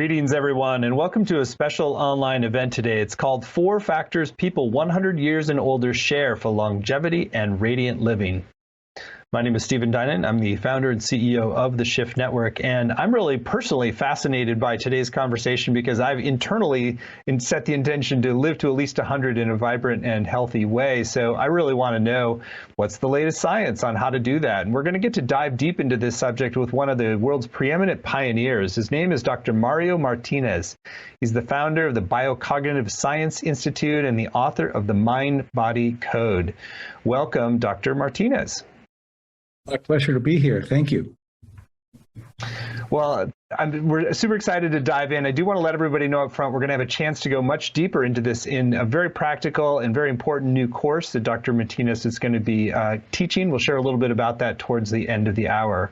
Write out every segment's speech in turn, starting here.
Greetings, everyone, and welcome to a special online event today. It's called 4 Factors People 100 Years and Older Share for Longevity and Radiant Living. My name is Stephen Dinan. I'm the founder and CEO of the Shift Network, and I'm really personally fascinated by today's conversation because I've internally set the intention to live to at least 100 in a vibrant and healthy way. So I really want to know what's the latest science on how to do that. And we're going to get to dive deep into this subject with one of the world's preeminent pioneers. His name is Dr. Mario Martinez. He's the founder of the Biocognitive Science Institute and the author of the Mind-Body Code. Welcome, Dr. Martinez. My pleasure to be here. Thank you. Well, we're super excited to dive in. I do want to let everybody know up front, we're going to have a chance to go much deeper into this in a very practical and very important new course that Dr. Martinez is going to be teaching. We'll share a little bit about that towards the end of the hour.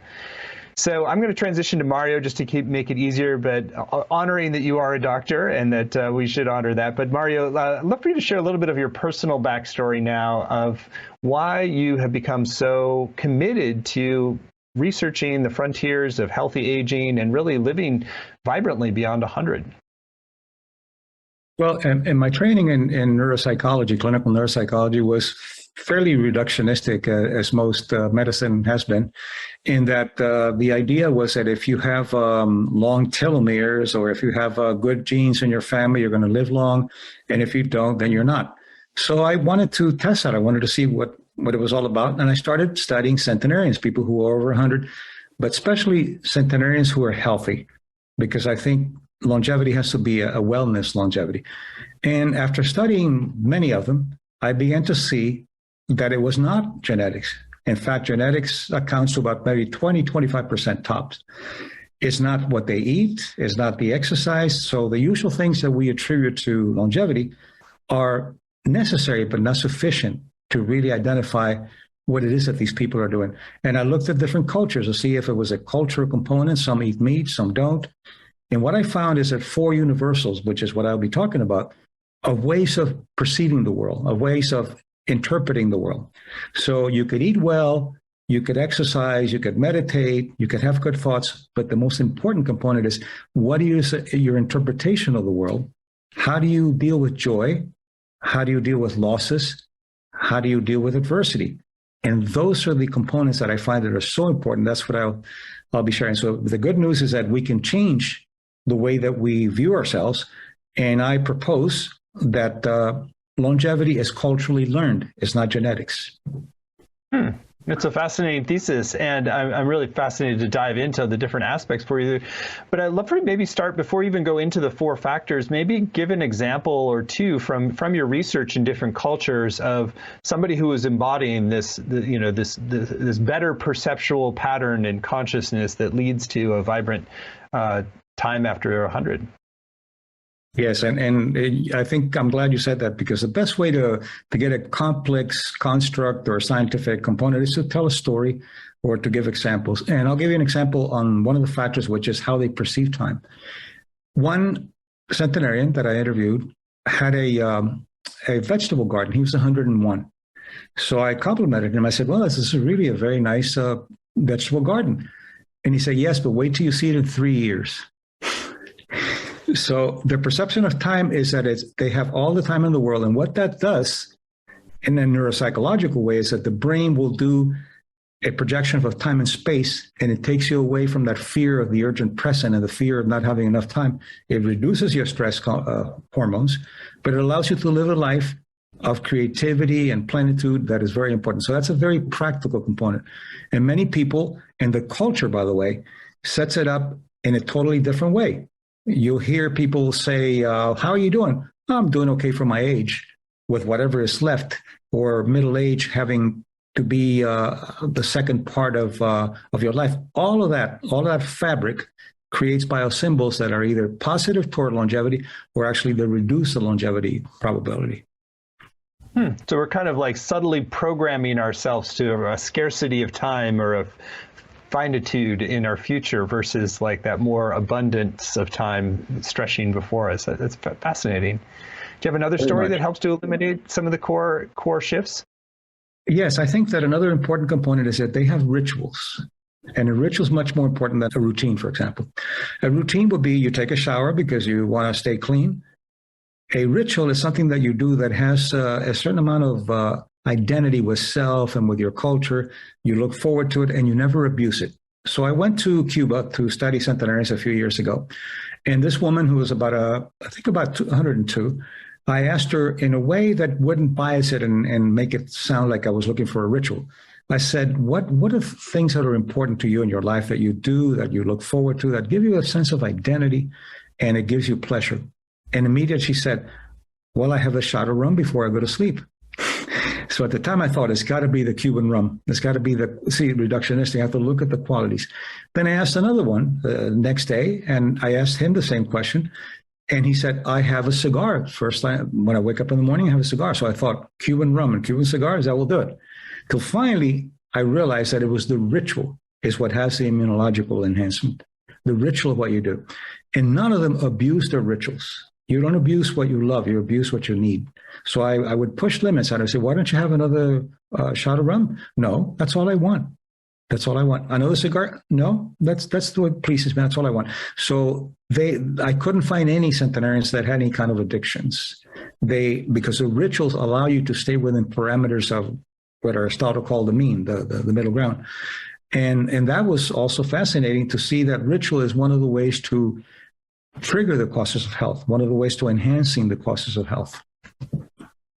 So I'm going to transition to Mario just to make it easier, but honoring that you are a doctor and that we should honor that. But Mario, I'd love for you to share a little bit of your personal backstory now of why you have become so committed to researching the frontiers of healthy aging and really living vibrantly beyond 100. Well, and my training in neuropsychology, clinical neuropsychology, was fairly reductionistic, as most medicine has been, in that the idea was that if you have long telomeres or if you have good genes in your family, you're going to live long, and if you don't, then you're not. So I wanted to test that. I wanted to see what it was all about, and I started studying centenarians, people who are over 100, but especially centenarians who are healthy, because I think longevity has to be a wellness longevity. And after studying many of them, I began to see that it was not genetics. In fact, genetics accounts to about maybe 20-25% tops. It's not what they eat, it's not the exercise. So the usual things that we attribute to longevity are necessary, but not sufficient to really identify what it is that these people are doing. And I looked at different cultures to see if it was a cultural component. Some eat meat, some don't. And what I found is that 4 universals, which is what I'll be talking about, of ways of perceiving the world, of ways of interpreting the world. So you could eat well, you could exercise, you could meditate, you could have good thoughts, but the most important component is what is your interpretation of the world? How do you deal with joy? How do you deal with losses? How do you deal with adversity? And those are the components that I find that are so important. That's what I'll be sharing. So the good news is that we can change the way that we view ourselves. And I propose that longevity is culturally learned. It's not genetics. It's a fascinating thesis, and I'm really fascinated to dive into the different aspects for you. But I'd love for you to maybe start, before we even go into the 4 factors, maybe give an example or two from your research in different cultures of somebody who is embodying this better perceptual pattern and consciousness that leads to a vibrant time after 100. Yes, and I think I'm glad you said that, because the best way to get a complex construct or scientific component is to tell a story or to give examples. And I'll give you an example on one of the factors, which is how they perceive time. One centenarian that I interviewed had a vegetable garden. He was 101. So I complimented him. I said, well, this is really a very nice vegetable garden. And he said, yes, but wait till you see it in 3 years. So their perception of time is that they have all the time in the world. And what that does in a neuropsychological way is that the brain will do a projection of time and space, and it takes you away from that fear of the urgent present and the fear of not having enough time. It reduces your stress hormones, but it allows you to live a life of creativity and plenitude that is very important. So that's a very practical component. And many people, and the culture, by the way, sets it up in a totally different way. You'll hear people say, how are you doing? Oh, I'm doing okay for my age, with whatever is left, or middle age having to be the second part of your life. All of that fabric creates biosymbols that are either positive toward longevity or actually they reduce the longevity probability. So we're kind of like subtly programming ourselves to a scarcity of time or a finitude in our future versus like that more abundance of time stretching before us. That's fascinating. Do you have another story that helps to eliminate some of the core shifts? Yes, I think that another important component is that they have rituals. And a ritual is much more important than a routine, for example. A routine would be you take a shower because you want to stay clean. A ritual is something that you do that has a certain amount of identity with self and with your culture. You look forward to it and you never abuse it. So I went to Cuba to study centenarians a few years ago. And this woman who was about 102, I asked her in a way that wouldn't bias it and make it sound like I was looking for a ritual. I said, what are things that are important to you in your life that you do, that you look forward to, that give you a sense of identity and it gives you pleasure? And immediately she said, well, I have a shot of rum before I go to sleep. So at the time I thought it's got to be the Cuban rum. It's got to be reductionistic. I have to look at the qualities. Then I asked another one next day, and I asked him the same question. And he said, I have a cigar. First time when I wake up in the morning, I have a cigar. So I thought Cuban rum and Cuban cigars, that will do it. Till finally, I realized that it was the ritual is what has the immunological enhancement, the ritual of what you do. And none of them abuse their rituals. You don't abuse what you love, you abuse what you need. So I would push limits and I say, why don't you have another shot of rum? No, that's all I want. That's all I want. Another cigar? No, that's what pleases me. That's all I want. So I couldn't find any centenarians that had any kind of addictions. Because the rituals allow you to stay within parameters of what Aristotle called the mean, the middle ground. And that was also fascinating to see that ritual is one of the ways to trigger the causes of health, one of the ways to enhancing the causes of health.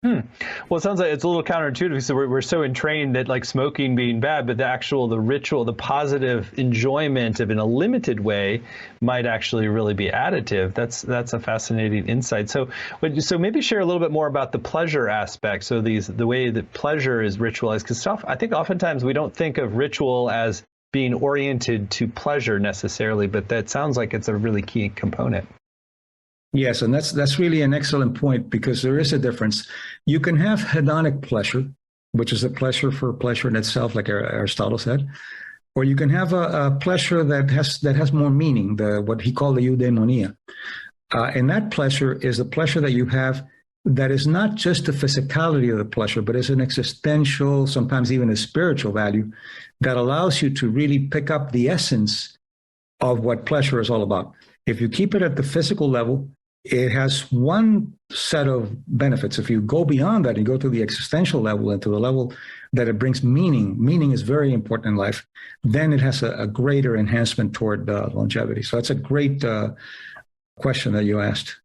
Well, it sounds like it's a little counterintuitive. So we're so entrained that like smoking being bad, but the ritual, the positive enjoyment of in a limited way might actually really be additive. That's a fascinating insight. So maybe share a little bit more about the pleasure aspect. So the way that pleasure is ritualized, because I think oftentimes we don't think of ritual as being oriented to pleasure necessarily, but that sounds like it's a really key component. Yes, and that's really an excellent point because there is a difference. You can have hedonic pleasure, which is a pleasure for pleasure in itself, like Aristotle said, or you can have a pleasure that has more meaning, what he called the eudaimonia. And that pleasure is the pleasure that you have that is not just the physicality of the pleasure, but is an existential, sometimes even a spiritual value that allows you to really pick up the essence of what pleasure is all about. If you keep it at the physical level, it has one set of benefits. If you go beyond that and go to the existential level and to the level that it brings meaning is very important in life, then it has a greater enhancement toward longevity. So that's a great question that you asked.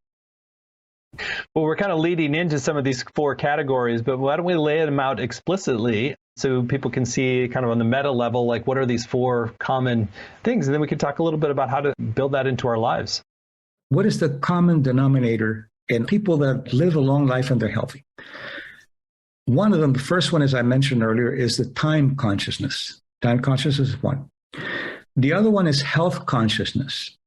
Well, we're kind of leading into some of these 4 categories, but why don't we lay them out explicitly so people can see kind of on the meta level, like what are these 4 common things? And then we can talk a little bit about how to build that into our lives. What is the common denominator in people that live a long life and they're healthy? One of them, the first one, as I mentioned earlier, is the time consciousness. Time consciousness is one. The other one is health consciousness.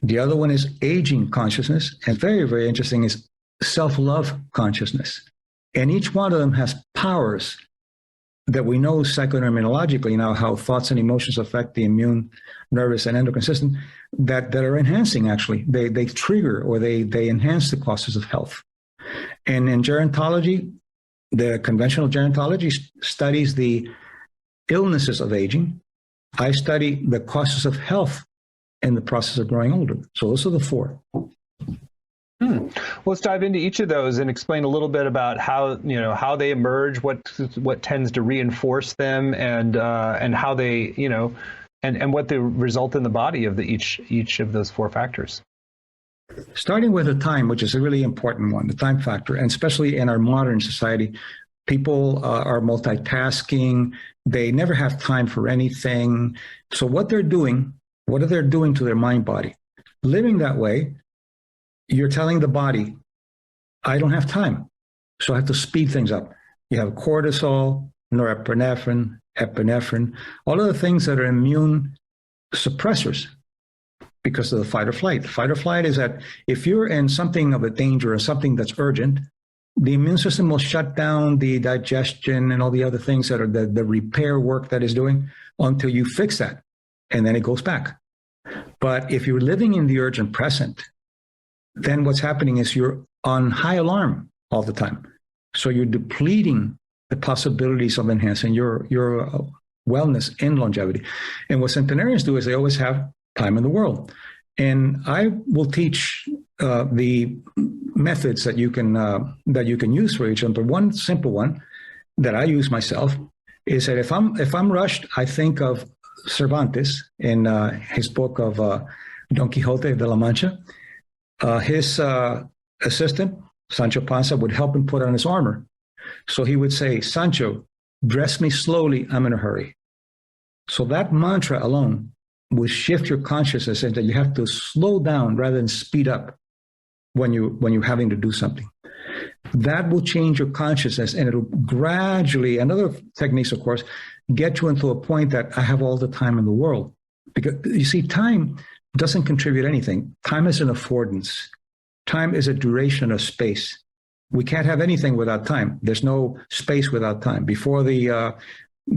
The other one is aging consciousness. And very, very interesting is self-love consciousness. And each one of them has powers that we know psychoneurologically now how thoughts and emotions affect the immune, nervous, and endocrine system that are enhancing, actually. They trigger or they enhance the causes of health. And in gerontology, the conventional gerontology studies the illnesses of aging. I study the causes of health in the process of growing older. So those are the 4. Well, let's dive into each of those and explain a little bit about how they emerge, what tends to reinforce them, and how they, and what the result in the body of each of those 4 factors. Starting with the time, which is a really important one, the time factor, and especially in our modern society, people are multitasking. They never have time for anything. So what are they doing to their mind body? Living that way, you're telling the body, I don't have time, so I have to speed things up. You have cortisol, norepinephrine, epinephrine, all of the things that are immune suppressors because of the fight or flight. The fight or flight is that if you're in something of a danger or something that's urgent, the immune system will shut down the digestion and all the other things that are the repair work that is doing until you fix that, and then it goes back. But if you're living in the urgent present, then what's happening is you're on high alarm all the time. So you're depleting the possibilities of enhancing your wellness in longevity. And what centenarians do is they always have time in the world. And I will teach the methods that you can use for each of them. But one simple one that I use myself is that if I'm rushed, I think of Cervantes in his book of Don Quixote de la Mancha. His assistant, Sancho Panza, would help him put on his armor. So he would say, Sancho, dress me slowly, I'm in a hurry. So that mantra alone will shift your consciousness into you have to slow down rather than speed up when you're having to do something. That will change your consciousness, and it'll gradually, and other techniques, of course, get you into a point that I have all the time in the world. Because you see, time doesn't contribute anything. Time is an affordance. Time is a duration of space. We can't have anything without time. There's no space without time. Before the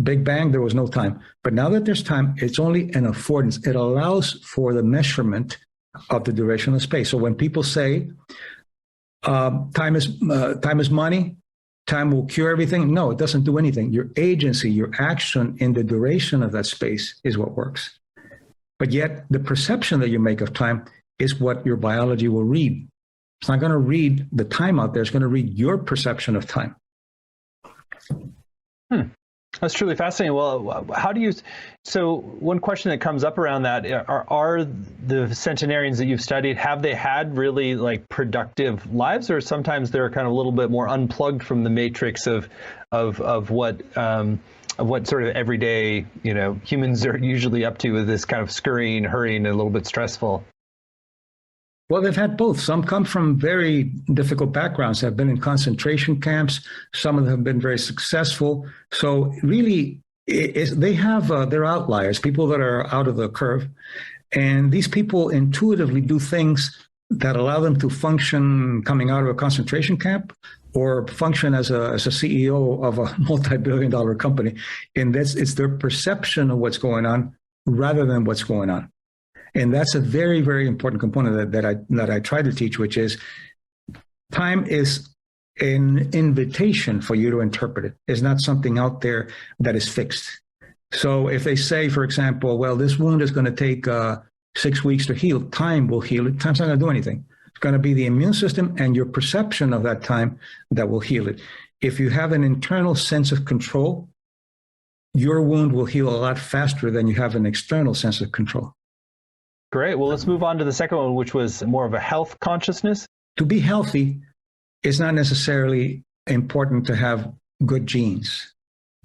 Big Bang, there was no time. But now that there's time, it's only an affordance. It allows for the measurement of the duration of space. So when people say time is money, time will cure everything, no, it doesn't do anything. Your agency, your action in the duration of that space is what works. But yet the perception that you make of time is what your biology will read. It's not going to read the time out there. It's going to read your perception of time. That's truly fascinating. Well, how do you, so one question that comes up around that, are the centenarians that you've studied, have they had really like productive lives, or sometimes they're kind of a little bit more unplugged from the matrix of what sort of everyday, humans are usually up to, with this kind of scurrying, hurrying, and a little bit stressful? Well, they've had both. Some come from very difficult backgrounds, have been in concentration camps. Some of them have been very successful. So really, they have they're outliers, people that are out of the curve. And these people intuitively do things that allow them to function coming out of a concentration camp or function as a CEO of a multi-billion-dollar company. And it's their perception of what's going on rather than what's going on. And that's a very, very important component that I try to teach, which is time is an invitation for you to interpret it. It's not something out there that is fixed. So if they say, for example, well, this wound is going to take 6 weeks to heal, time will heal it. Time's not going to do anything. It's going to be the immune system and your perception of that time that will heal it. If you have an internal sense of control, your wound will heal a lot faster than you have an external sense of control. Great. Well, let's move on to the second one, which was more of a health consciousness. To be healthy, it's not necessarily important to have good genes.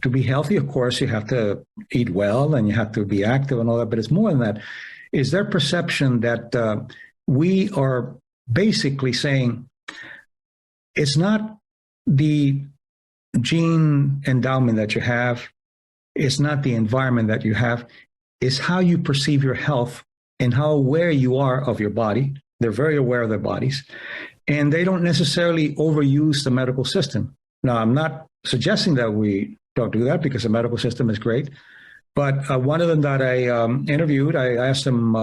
To be healthy, of course, you have to eat well and you have to be active and all that, but it's more than that. Is their perception that we are basically saying it's not the gene endowment that you have, it's not the environment that you have, it's how you perceive your health and how aware you are of your body. They're very aware of their bodies, and they don't necessarily overuse the medical system. Now, I'm not suggesting that we don't do that, because the medical system is great. But one of them that I interviewed, I asked him,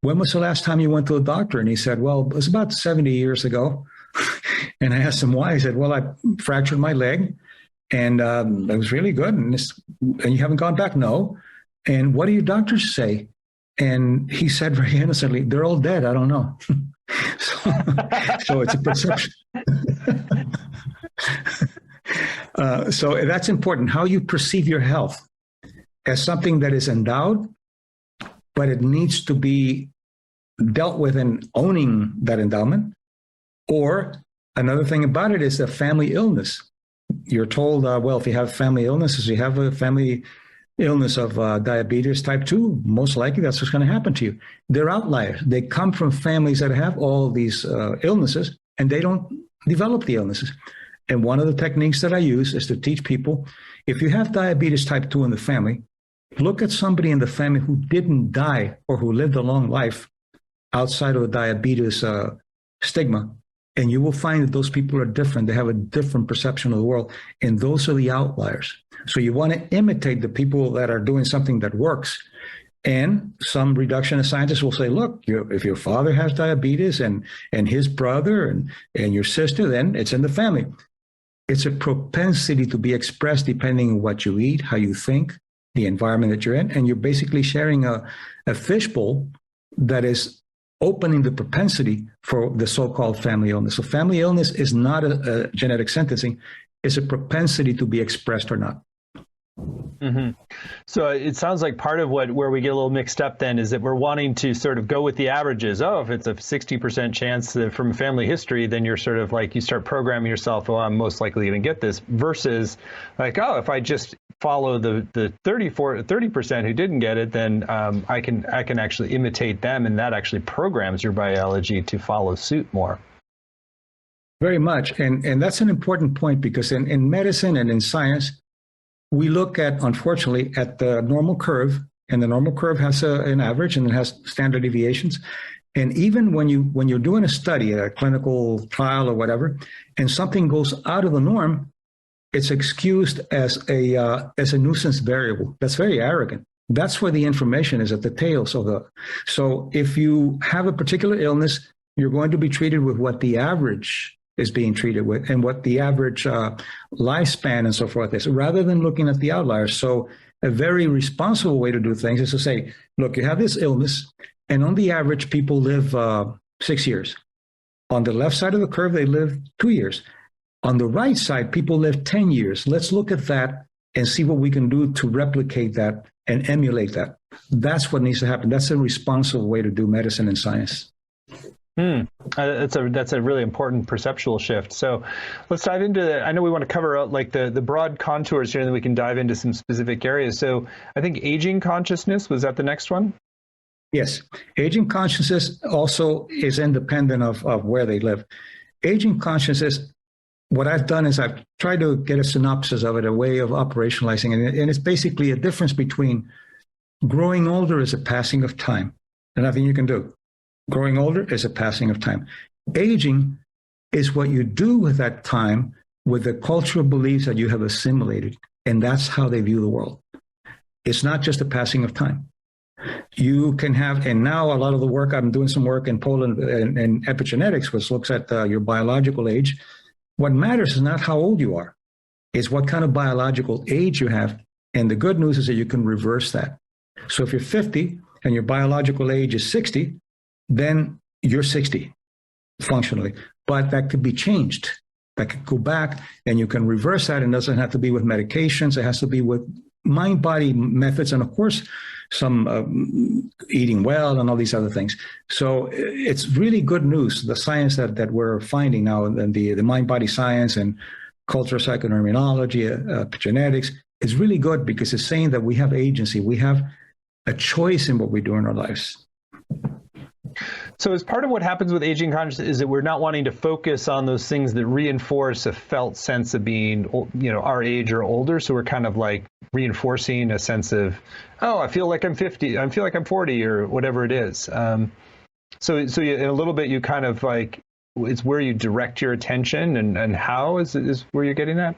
when was the last time you went to a doctor? And he said, well, it was about 70 years ago. And I asked him why. He said, well, I fractured my leg, and it was really good. And you haven't gone back? No. And what do your doctors say? And he said very innocently, they're all dead. I don't know. So it's a perception. So that's important, how you perceive your health as something that is endowed, but it needs to be dealt with in owning that endowment. Or another thing about it is the family illness. You're told, well, if you have family illnesses, you have a family illness of diabetes type 2, most likely that's what's going to happen to you. They're outliers. They come from families that have all these illnesses, and they don't develop the illnesses. And one of the techniques that I use is to teach people, if you have diabetes type 2 in the family, look at somebody in the family who didn't die or who lived a long life outside of the diabetes stigma, and you will find that those people are different. They have a different perception of the world, and those are the outliers. So you want to imitate the people that are doing something that works. And some reductionist scientists will say, look, if your father has diabetes and his brother and your sister, then it's in the family. It's a propensity to be expressed depending on what you eat, how you think, the environment that you're in, and you're basically sharing a fishbowl that is opening the propensity for the so-called family illness. So family illness is not a genetic sentencing, it's a propensity to be expressed or not. Mm-hmm. So it sounds like part of where we get a little mixed up then is that we're wanting to sort of go with the averages. Oh, if it's a 60% chance that from family history, then you're sort of like, you start programming yourself, oh, I'm most likely going to get this, versus like, oh, if I just follow the 30% who didn't get it, then I can actually imitate them, and that actually programs your biology to follow suit more. Very much. And that's an important point, because in medicine and in science, we look at, unfortunately, at the normal curve, and the normal curve has an average and it has standard deviations. And even when you're doing a study, a clinical trial or whatever, and something goes out of the norm, it's excused as a nuisance variable. That's very arrogant. That's where the information is, at the tail. So if you have a particular illness, you're going to be treated with what the average is being treated with, and what the average lifespan and so forth is, rather than looking at the outliers. So a very responsible way to do things is to say, look, you have this illness, and on the average, people live 6 years. On the left side of the curve, they live 2 years. On the right side, people live 10 years. Let's look at that and see what we can do to replicate that and emulate that. That's what needs to happen. That's a responsible way to do medicine and science. That's a really important perceptual shift. So let's dive into that. I know we want to cover out like the broad contours here, and then we can dive into some specific areas. So I think aging consciousness, was that the next one? Yes. Aging consciousness also is independent of where they live. Aging consciousness, what I've done is I've tried to get a synopsis of it, a way of operationalizing it. And it's basically a difference between growing older is a passing of time, and nothing you can do. Growing older is a passing of time. Aging is what you do with that time, with the cultural beliefs that you have assimilated, and that's how they view the world. It's not just a passing of time. You can have, and now a lot of the work, I'm doing some work in Poland and epigenetics, which looks at your biological age. What matters is not how old you are, it's what kind of biological age you have. And the good news is that you can reverse that. So if you're 50 and your biological age is 60, then you're 60 functionally, but that could be changed. That could go back, and you can reverse that. And it doesn't have to be with medications. It has to be with mind-body methods, and of course, some eating well and all these other things. So it's really good news. The science that we're finding now, and the mind-body science and cultural psychoneuroimmunology, epigenetics, is really good, because it's saying that we have agency. We have a choice in what we do in our lives. So as part of what happens with aging consciousness is that we're not wanting to focus on those things that reinforce a felt sense of being, our age or older. So we're kind of like reinforcing a sense of, oh, I feel like I'm 50, I feel like I'm 40, or whatever it is. So you, in a little bit, you kind of like, it's where you direct your attention, and how is where you're getting at?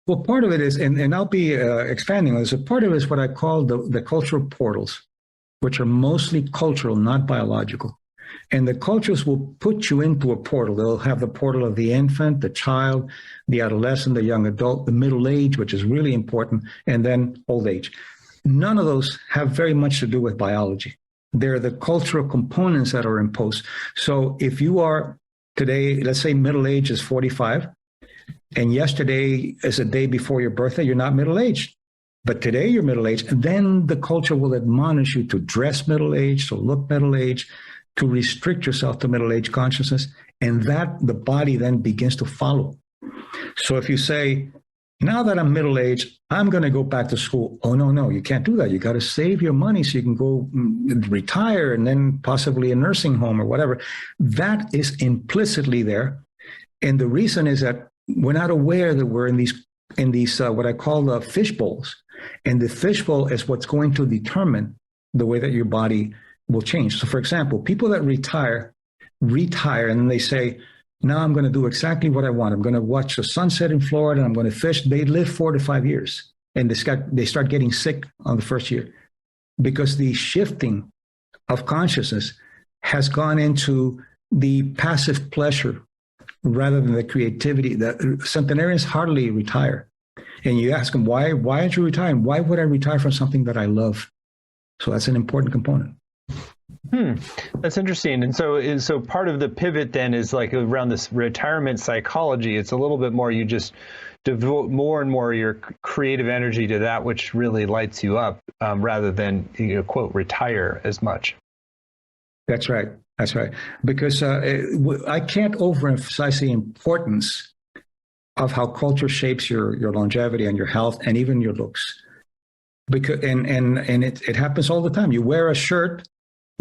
Well, part of it is, and I'll be expanding on this, part of it is what I call the cultural portals, which are mostly cultural, not biological. And the cultures will put you into a portal. They'll have the portal of the infant, the child, the adolescent, the young adult, the middle age, which is really important, and then old age. None of those have very much to do with biology. They're the cultural components that are imposed. So if you are today, let's say middle age is 45, and yesterday is a day before your birthday, you're not middle-aged. But today you're middle-aged, and then the culture will admonish you to dress middle-aged, to look middle-aged, to restrict yourself to middle-aged consciousness, and that the body then begins to follow. So if you say, now that I'm middle-aged, I'm going to go back to school. Oh, no, you can't do that. You got to save your money so you can go retire and then possibly a nursing home or whatever. That is implicitly there. And the reason is that we're not aware that we're in these what I call the fish bowls. And the fishbowl is what's going to determine the way that your body will change. So for example, people that retire, and then they say, now I'm going to do exactly what I want. I'm going to watch the sunset in Florida. I'm going to fish. They live 4 to 5 years, and they start getting sick on the first year, because the shifting of consciousness has gone into the passive pleasure rather than the creativity. The centenarians hardly retire. And you ask them, why aren't you retiring? Why would I retire from something that I love? So that's an important component. That's interesting. And so part of the pivot then is like around this retirement psychology. It's a little bit more, you just devote more and more of your creative energy to that which really lights you up, rather than, quote, retire as much. That's right. That's right. Because I can't overemphasize the importance of how culture shapes your longevity and your health and even your looks. Because it happens all the time. You wear a shirt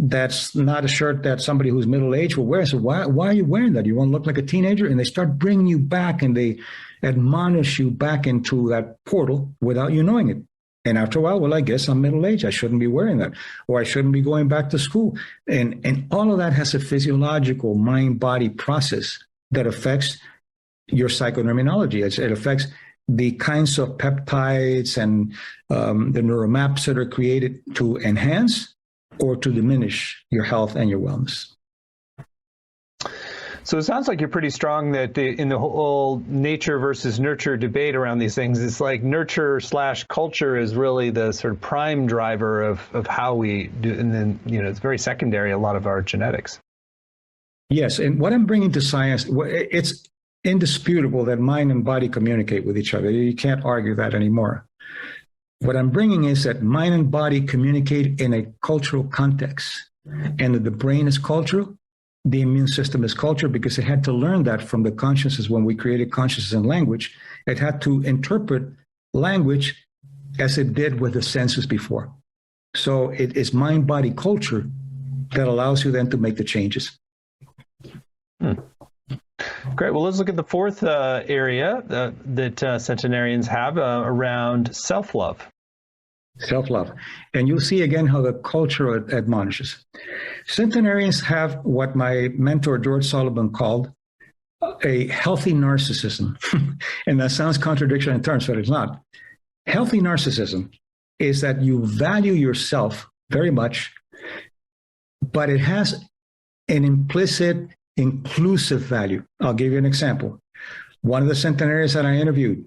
that's not a shirt that somebody who's middle-aged will wear. So why are you wearing that? You want to look like a teenager? And they start bringing you back, and they admonish you back into that portal without you knowing it. And after a while, well, I guess I'm middle-aged. I shouldn't be wearing that, or I shouldn't be going back to school. And all of that has a physiological mind-body process that affects your psychoneuroimmunology. It affects the kinds of peptides and the neuromaps that are created to enhance or to diminish your health and your wellness. So it sounds like you're pretty strong that in the whole nature versus nurture debate around these things, it's like nurture/culture is really the sort of prime driver of how we do, and then it's very secondary, a lot of our genetics. Yes, and what I'm bringing to science, it's indisputable that mind and body communicate with each other. You can't argue that anymore. What I'm bringing is that mind and body communicate in a cultural context, and that the brain is cultural, the immune system is culture, because it had to learn that from the consciousness. When we created consciousness and language, it had to interpret language as it did with the senses before. So it is mind, body, culture that allows you then to make the changes. Great. Well, let's look at the fourth area that centenarians have around self-love. Self-love. And you'll see again how the culture admonishes. Centenarians have what my mentor, George Sullivan, called a healthy narcissism. And that sounds contradictory in terms, but it's not. Healthy narcissism is that you value yourself very much, but it has an implicit inclusive value. I'll give you an example. One of the centenarians that I interviewed,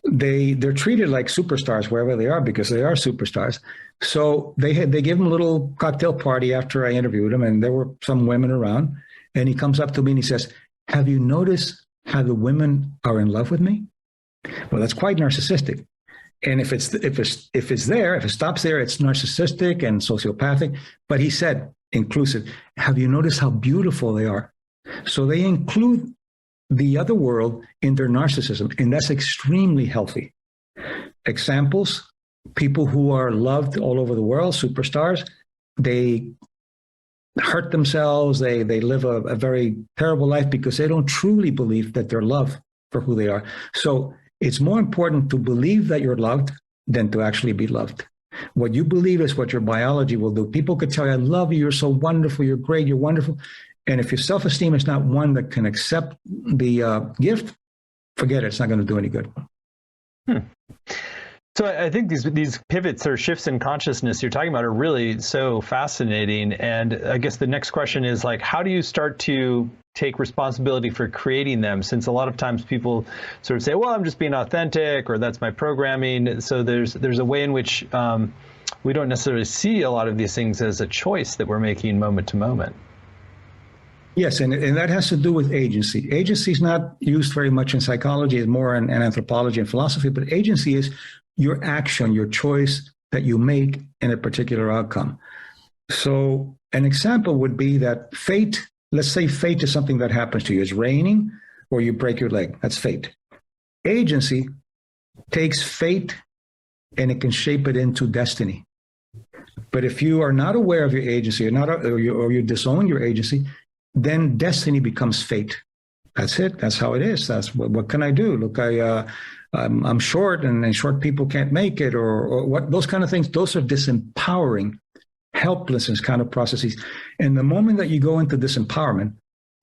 they're treated like superstars wherever they are, because they are superstars. So they gave him a little cocktail party after I interviewed him, and there were some women around. And he comes up to me and he says, "Have you noticed how the women are in love with me?" Well, that's quite narcissistic. And if it stops there, it's narcissistic and sociopathic. But he said, inclusive, "Have you noticed how beautiful they are?" So they include the other world in their narcissism, and that's extremely healthy. Examples: people who are loved all over the world, superstars, they hurt themselves, they live a very terrible life because they don't truly believe that they're loved for who they are. So it's more important to believe that you're loved than to actually be loved. What you believe is what your biology will do. People could tell you, "I love you, you're so wonderful, you're great, you're wonderful." And if your self-esteem is not one that can accept the gift, forget it. It's not going to do any good. So I think these pivots or shifts in consciousness you're talking about are really so fascinating. And I guess the next question is, like, how do you start to take responsibility for creating them? Since a lot of times people sort of say, "Well, I'm just being authentic," or "That's my programming." So there's a way in which we don't necessarily see a lot of these things as a choice that we're making moment to moment. Yes, and that has to do with agency. Agency is not used very much in psychology. It's more in anthropology and philosophy. But agency is your action, your choice that you make in a particular outcome. So an example would be that fate, let's say fate is something that happens to you. It's raining or you break your leg. That's fate. Agency takes fate and it can shape it into destiny. But if you are not aware of your agency or you disown your agency, then destiny becomes fate. That's it. That's how it is. That's what can I do? Look, I'm short, and short people can't make it, or what, those kind of things. Those are disempowering, helplessness kind of processes. And the moment that you go into disempowerment,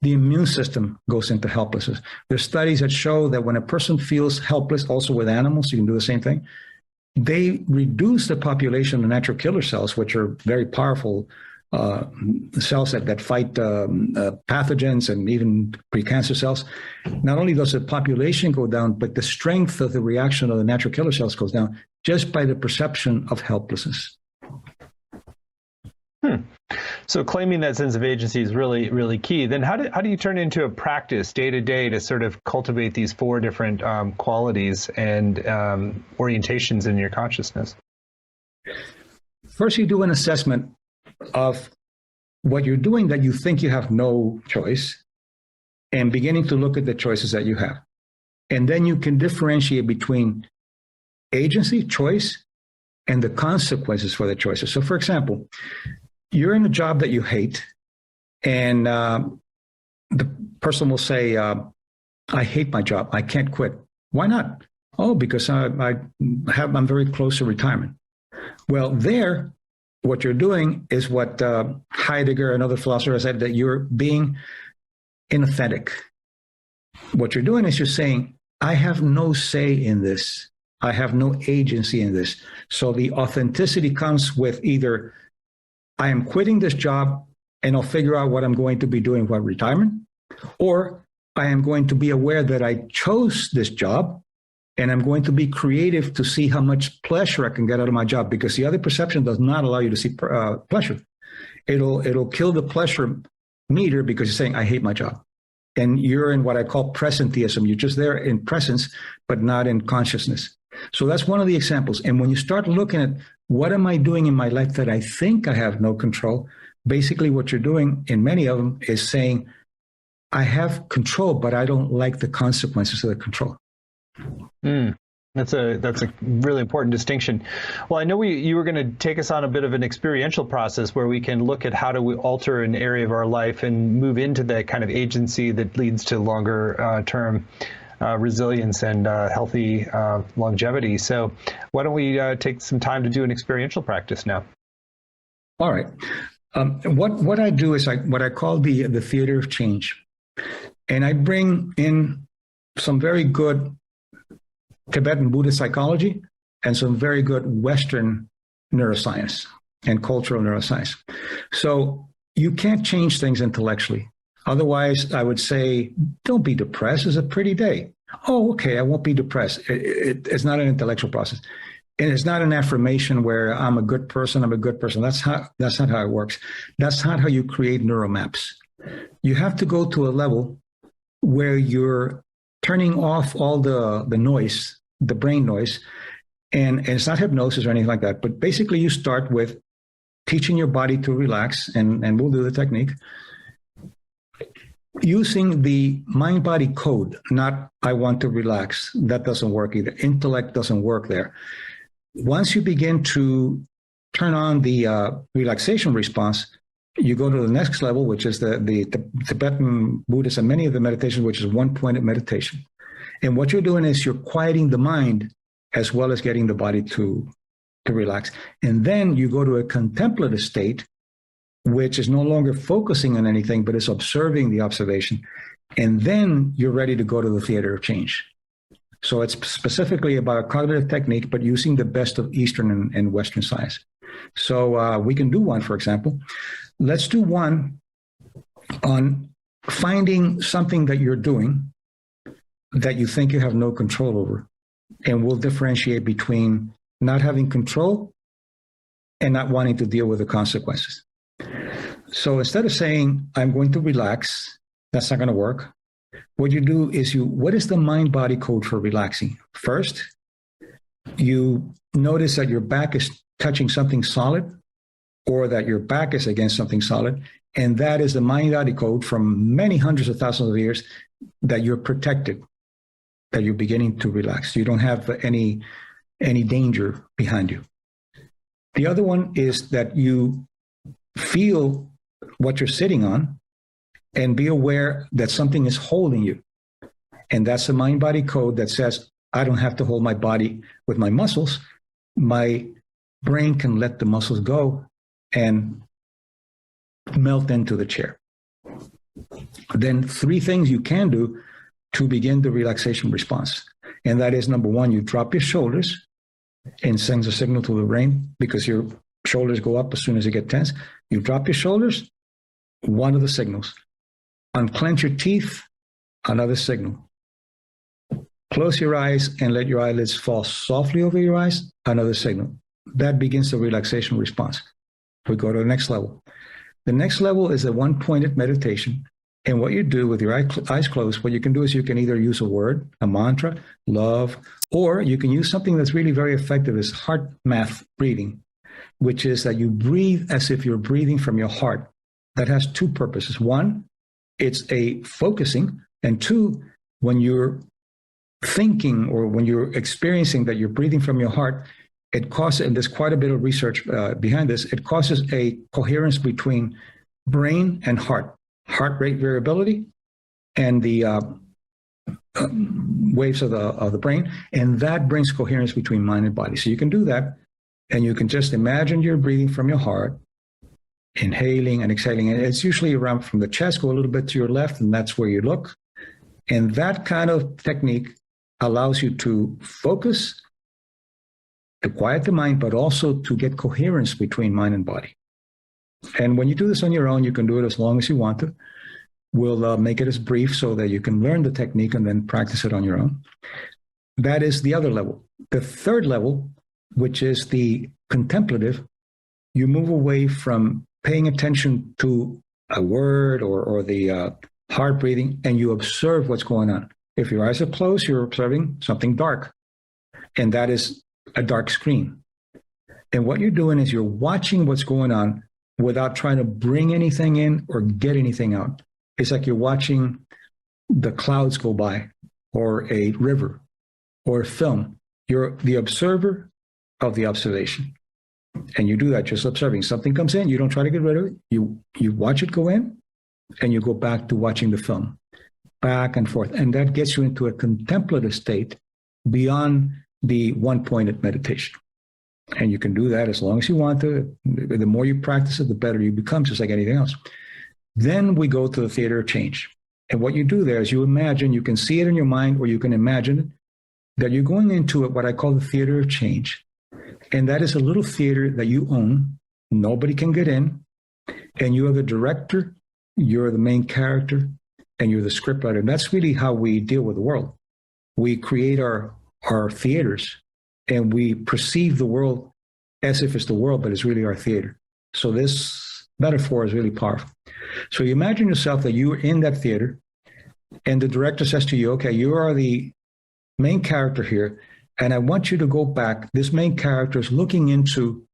the immune system goes into helplessness. There's studies that show that when a person feels helpless, also with animals, you can do the same thing. They reduce the population of natural killer cells, which are very powerful cells that fight pathogens and even precancer cells. Not only does the population go down, but the strength of the reaction of the natural killer cells goes down just by the perception of helplessness. So claiming that sense of agency is really, really key. Then how do you turn into a practice day to day to sort of cultivate these four different qualities and orientations in your consciousness? First, you do an assessment of what you're doing that you think you have no choice, and beginning to look at the choices that you have. And then you can differentiate between agency, choice, and the consequences for the choices. So for example, you're in a job that you hate, and the person will say, I hate my job. I can't quit. Why not? Oh, because I'm very close to retirement. Well, there, what you're doing is what Heidegger and other philosophers said, that you're being inauthentic. What you're doing is you're saying, I have no say in this. I have no agency in this. So the authenticity comes with either I am quitting this job and I'll figure out what I'm going to be doing for retirement, or I am going to be aware that I chose this job and I'm going to be creative to see how much pleasure I can get out of my job, because the other perception does not allow you to see pleasure. It'll kill the pleasure meter because you're saying, I hate my job. And you're in what I call presenteeism. You're just there in presence, but not in consciousness. So that's one of the examples. And when you start looking at what am I doing in my life that I think I have no control, basically what you're doing in many of them is saying, I have control, but I don't like the consequences of the control. That's a really important distinction. Well, I know you were going to take us on a bit of an experiential process where we can look at how do we alter an area of our life and move into that kind of agency that leads to longer term resilience and healthy longevity. So why don't we take some time to do an experiential practice now? All right. What I do is what I call the theater of change. And I bring in some very good Tibetan Buddhist psychology and some very good Western neuroscience and cultural neuroscience. So you can't change things intellectually. Otherwise, I would say, don't be depressed. It's a pretty day. Oh, okay, I won't be depressed. It's not an intellectual process. And it's not an affirmation where I'm a good person, I'm a good person. That's not how it works. That's not how you create neural maps. You have to go to a level where you're turning off all the noise, the brain noise, and it's not hypnosis or anything like that. But basically, you start with teaching your body to relax, and we'll do the technique, using the mind-body code, not I want to relax. That doesn't work either. Intellect doesn't work there. Once you begin to turn on the relaxation response, you go to the next level, which is the Tibetan Buddhist and many of the meditations, which is one-pointed meditation. And what you're doing is you're quieting the mind as well as getting the body to relax. And then you go to a contemplative state, which is no longer focusing on anything, but is observing the observation. And then you're ready to go to the theater of change. So it's specifically about a cognitive technique, but using the best of Eastern and Western science. So we can do one, for example. Let's do one on finding something that you're doing that you think you have no control over. And we'll differentiate between not having control and not wanting to deal with the consequences. So instead of saying, I'm going to relax, that's not going to work. What you do is what is the mind-body code for relaxing? First, you notice that your back is touching something solid, or that your back is against something solid. And that is the mind-body code from many hundreds of thousands of years that you're protected, that you're beginning to relax. You don't have any danger behind you. The other one is that you feel what you're sitting on and be aware that something is holding you. And that's the mind-body code that says, I don't have to hold my body with my muscles. My brain can let the muscles go and melt into the chair. Then 3 things you can do to begin the relaxation response. And that is, number 1, you drop your shoulders and sends a signal to the brain because your Shoulders go up as soon as you get tense. You drop your shoulders, one of the signals. Unclench your teeth, another signal. Close your eyes and let your eyelids fall softly over your eyes, another signal. That begins the relaxation response. We go to the next level. The next level is a one-pointed meditation. And what you do with your eyes closed, what you can do is you can either use a word, a mantra, love, or you can use something that's really very effective is heart math breathing, which is that you breathe as if you're breathing from your heart. That has two purposes. One, it's a focusing. And two, when you're thinking or when you're experiencing that you're breathing from your heart, it causes, and there's quite a bit of research behind this, it causes a coherence between brain and heart rate variability and the waves of the brain, and that brings coherence between mind and body. So you can do that, and you can just imagine you're breathing from your heart, inhaling and exhaling, and it's usually around from the chest, go a little bit to your left, and that's where you look. And that kind of technique allows you to focus, to quiet the mind, but also to get coherence between mind and body. And when you do this on your own, you can do it as long as you want to. We'll make it as brief so that you can learn the technique and then practice it on your own. That is the other level. The third level, which is the contemplative, you move away from paying attention to a word or the heart breathing, and you observe what's going on. If your eyes are closed, you're observing something dark, and that is a dark screen. And what you're doing is you're watching what's going on without trying to bring anything in or get anything out. It's like you're watching the clouds go by or a river or a film. You're the observer of the observation. And you do that just observing. Something comes in, you don't try to get rid of it. You watch it go in, and you go back to watching the film, back and forth. And that gets you into a contemplative state beyond the one-pointed meditation. And you can do that as long as you want to. The more you practice it, the better you become, just like anything else. Then we go to the theater of change. And what you do there is you imagine, you can see it in your mind, or you can imagine it, that you're going into what I call the theater of change. And that is a little theater that you own. Nobody can get in. And you are the director, you're the main character, and you're the scriptwriter. And that's really how we deal with the world. We create our theaters, and we perceive the world as if it's the world, but it's really our theater. So this metaphor is really powerful. So you imagine yourself that you're in that theater, and the director says to you, okay, you are the main character here, and I want you to go back. This main character is looking into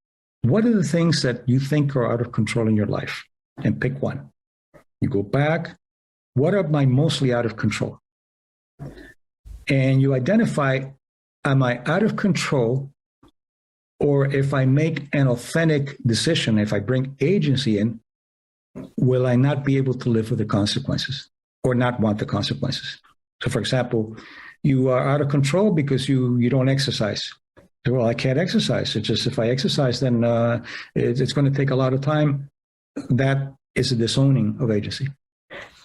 what are the things that you think are out of control in your life, and pick one. You go back. What are my mostly out of control? And you identify, am I out of control? Or if I make an authentic decision, if I bring agency in, will I not be able to live with the consequences or not want the consequences? So for example, you are out of control because you don't exercise. Well, I can't exercise. It's just if I exercise, then it's going to take a lot of time. That is a disowning of agency.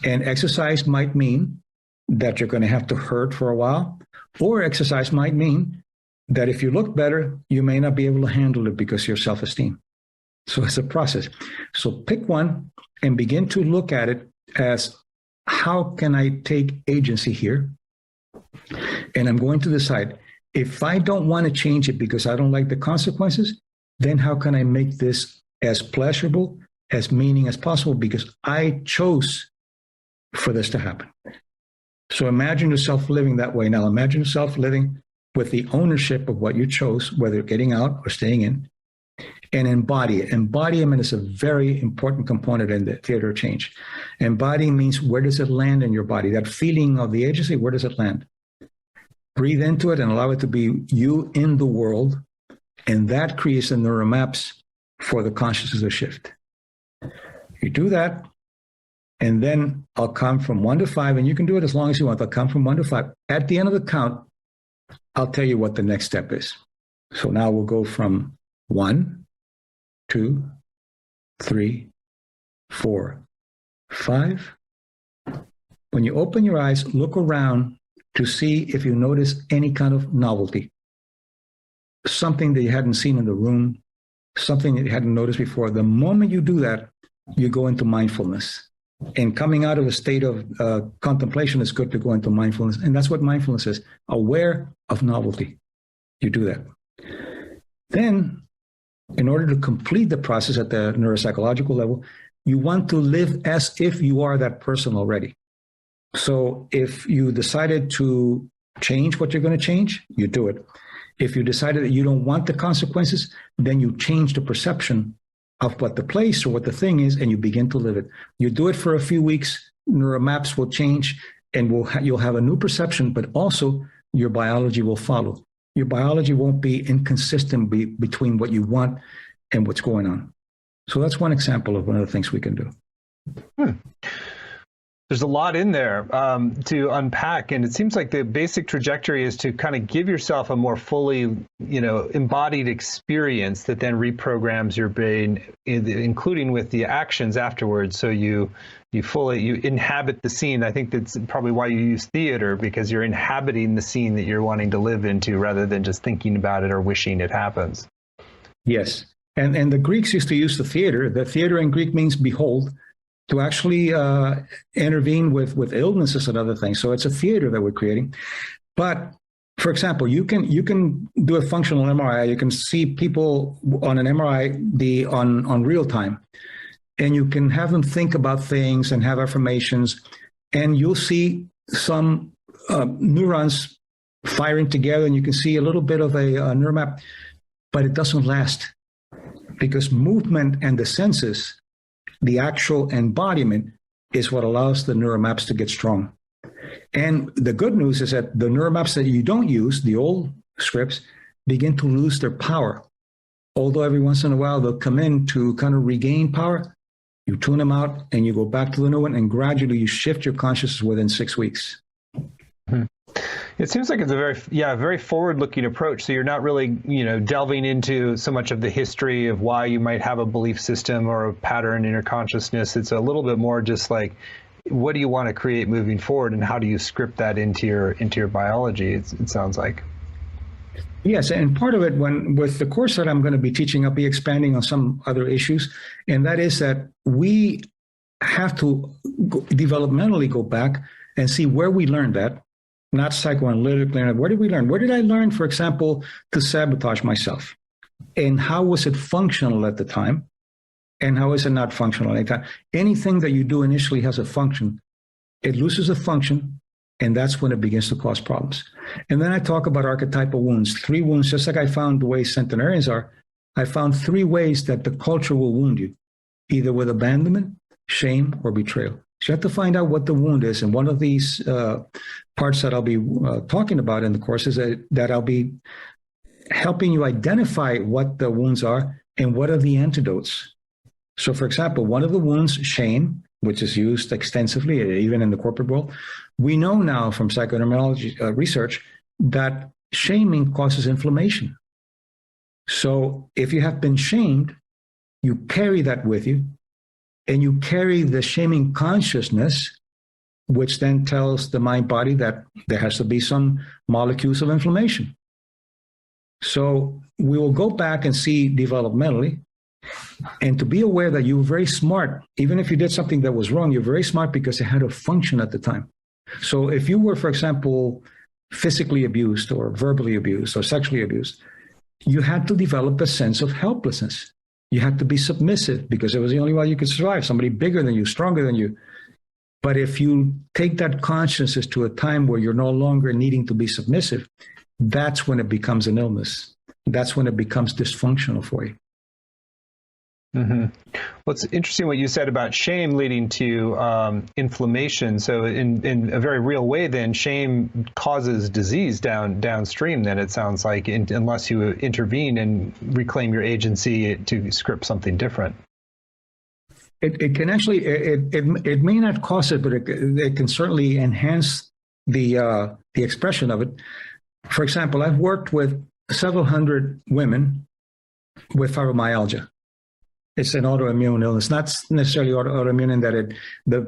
And exercise might mean that you're going to have to hurt for a while, or exercise might mean that if you look better, you may not be able to handle it because of your self-esteem. So it's a process. So pick one and begin to look at it as, how can I take agency here? And I'm going to decide, if I don't want to change it because I don't like the consequences, then how can I make this as pleasurable, as meaning as possible, because I chose for this to happen. So imagine yourself living that way. Now imagine yourself living with the ownership of what you chose, whether getting out or staying in, and embody it. Embodiment is a very important component in the theater of change. Embodying means, where does it land in your body? That feeling of the agency, where does it land? Breathe into it and allow it to be you in the world, and that creates the neural maps for the consciousness shift. You do that, and then I'll count from 1 to 5, and you can do it as long as you want. I'll count from 1 to 5. At the end of the count, I'll tell you what the next step is. So now we'll go from 1, 2, 3, 4, 5. When you open your eyes, look around to see if you notice any kind of novelty, something that you hadn't seen in the room, something that you hadn't noticed before. The moment you do that, you go into mindfulness. And coming out of a state of contemplation is good to go into mindfulness. And that's what mindfulness is, aware of novelty. You do that. Then, in order to complete the process at the neuropsychological level, you want to live as if you are that person already. So if you decided to change what you're going to change, you do it. If you decided that you don't want the consequences, then you change the perception of what the place or what the thing is, and you begin to live it. You do it for a few weeks, neural maps will change, and you'll have a new perception, but also your biology will follow. Your biology won't be inconsistent between what you want and what's going on. So that's one example of one of the things we can do. There's a lot in there to unpack, and it seems like the basic trajectory is to kind of give yourself a more fully, embodied experience that then reprograms your brain, including with the actions afterwards. So you inhabit the scene. I think that's probably why you use theater, because you're inhabiting the scene that you're wanting to live into rather than just thinking about it or wishing it happens. Yes, and the Greeks used to use the theater. The theater in Greek means behold, to actually intervene with illnesses and other things. So it's a theater that we're creating. But for example, you can do a functional MRI. You can see people on an MRI on real time, and you can have them think about things and have affirmations, and you'll see some neurons firing together, and you can see a little bit of a neural map, but it doesn't last, because movement and the senses, the actual embodiment, is what allows the neural maps to get strong. And the good news is that the neural maps that you don't use, the old scripts, begin to lose their power. Although every once in a while they'll come in to kind of regain power, you tune them out and you go back to the new one, and gradually you shift your consciousness within 6 weeks. It seems like it's a very forward-looking approach. So you're not really, delving into so much of the history of why you might have a belief system or a pattern in your consciousness. It's a little bit more just like, what do you want to create moving forward, and how do you script that into your biology? It sounds like. Yes, and part of it, with the course that I'm going to be teaching, I'll be expanding on some other issues, and that is that we have to developmentally go back and see where we learned that. Not psychoanalytically. Where did we learn? Where did I learn, for example, to sabotage myself? And how was it functional at the time? And how is it not functional at the time? Anything that you do initially has a function. It loses a function, and that's when it begins to cause problems. And then I talk about archetypal wounds. 3 wounds, just like I found the way centenarians are, I found 3 ways that the culture will wound you, either with abandonment, shame, or betrayal. So you have to find out what the wound is. And one of these parts that I'll be talking about in the course is that I'll be helping you identify what the wounds are and what are the antidotes. So, for example, one of the wounds, shame, which is used extensively, even in the corporate world, we know now from psychoneurology research that shaming causes inflammation. So if you have been shamed, you carry that with you. And you carry the shaming consciousness, which then tells the mind body that there has to be some molecules of inflammation. So we will go back and see developmentally, and to be aware that you were very smart. Even if you did something that was wrong, you're very smart because it had a function at the time. So if you were, for example, physically abused or verbally abused or sexually abused, you had to develop a sense of helplessness. You had to be submissive because it was the only way you could survive, somebody bigger than you, stronger than you. But if you take that consciousness to a time where you're no longer needing to be submissive, that's when it becomes an illness. That's when it becomes dysfunctional for you. Mm-hmm. Well, it's interesting what you said about shame leading to inflammation. So in a very real way, then, shame causes disease downstream, then it sounds like, unless you intervene and reclaim your agency to script something different. It can actually, it may not cause it, but it can certainly enhance the expression of it. For example, I've worked with several hundred women with fibromyalgia. It's an autoimmune illness, not necessarily autoimmune in that